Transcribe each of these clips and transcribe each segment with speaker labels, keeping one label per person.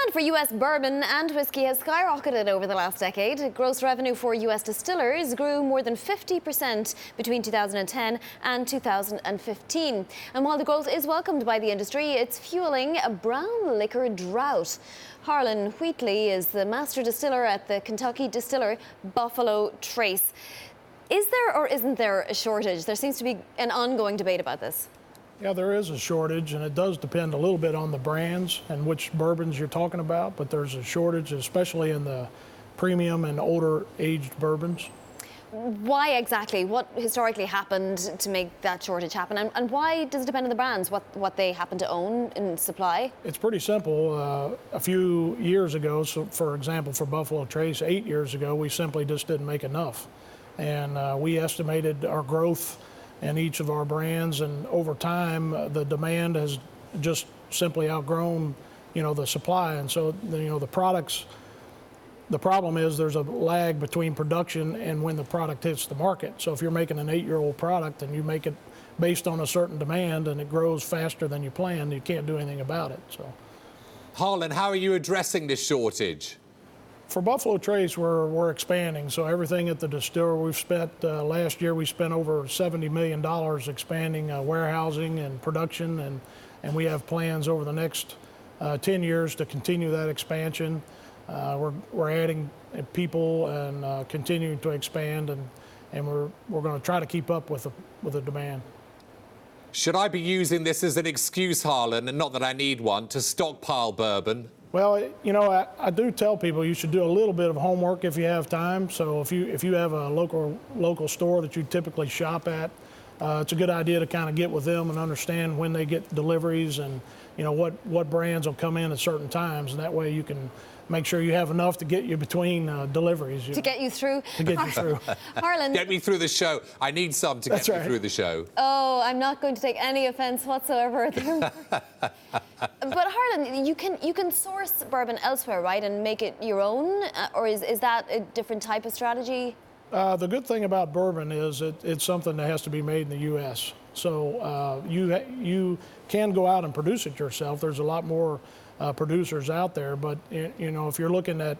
Speaker 1: Demand for U.S. bourbon and whiskey has skyrocketed over the last decade. Gross revenue for U.S. distillers grew more than 50% between 2010 and 2015. And while the growth is welcomed by the industry, it's fueling a brown liquor drought. Harlen Wheatley is the master distiller at the Kentucky distiller Buffalo Trace. Is there or isn't there a shortage? There seems to be an ongoing debate about this.
Speaker 2: Yeah, there is a shortage, and it does depend a little bit on the brands and which bourbons you're talking about, but there's a shortage, especially in the premium and older aged bourbons.
Speaker 1: Why exactly? What historically happened to make that shortage happen? And why does it depend on the brands, what they happen to own in supply?
Speaker 2: It's pretty simple. A few years ago, so for example, for Buffalo Trace, 8 years ago, we simply just didn't make enough. And we estimated our growth in each of our brands, and over time the demand has just simply outgrown the supply, and so the products, the problem is there's a lag between production and when the product hits the market. So if you're making an 8-year-old product and you make it based on a certain demand and it grows faster than you planned, you can't do anything about it. So
Speaker 3: Harlen, how are you addressing this shortage?
Speaker 2: For Buffalo Trace, we're expanding. So everything at the distiller, we've spent, last year we spent over $70 million expanding warehousing and production, and we have plans over the next 10 years to continue that expansion. We're adding people and continuing to expand, and we're going to try to keep up with the demand.
Speaker 3: Should I be using this as an excuse, Harlen, and not that I need one, to stockpile bourbon?
Speaker 2: Well, I do tell people you should do a little bit of homework if you have time. So if you have a local store that you typically shop at, it's a good idea to kind of get with them and understand when they get deliveries and what brands will come in at certain times, and that way you can make sure you have enough to get you between deliveries.
Speaker 1: To get you through?
Speaker 2: To get you through.
Speaker 1: Harlen.
Speaker 3: Get me through the show. I need some to get me through the show.
Speaker 1: Oh, I'm not going to take any offense whatsoever. But Harlen, you can source bourbon elsewhere, right, and make it your own? Or is that a different type of strategy?
Speaker 2: The good thing about bourbon is it's something that has to be made in the U.S. So you can go out and produce it yourself. There's a lot more producers out there, but if you're looking at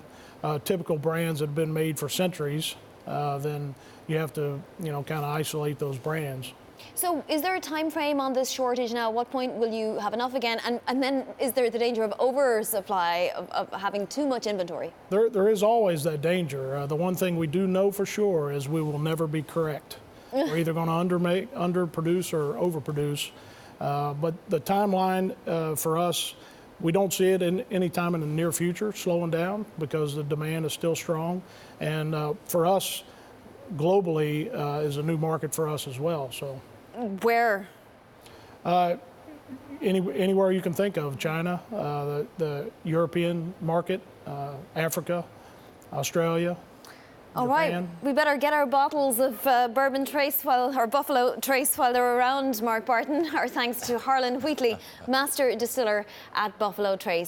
Speaker 2: typical brands that have been made for centuries, then you have to kind of isolate those brands.
Speaker 1: So is there a time frame on this shortage now? At what point will you have enough again? And then is there the danger of oversupply, of having too much inventory?
Speaker 2: There is always that danger. The one thing we do know for sure is we will never be correct. We're either going to underproduce or overproduce. But the timeline for us, we don't see it any time in the near future slowing down because the demand is still strong. And for us, globally, is a new market for us as well. So,
Speaker 1: where?
Speaker 2: Anywhere you can think of: China, the European market, Africa, Australia.
Speaker 1: All
Speaker 2: Japan.
Speaker 1: right, we better get our bottles of Bourbon Trace or Buffalo Trace while they're around, Mark Barton. Our thanks to Harlen Wheatley, master distiller at Buffalo Trace.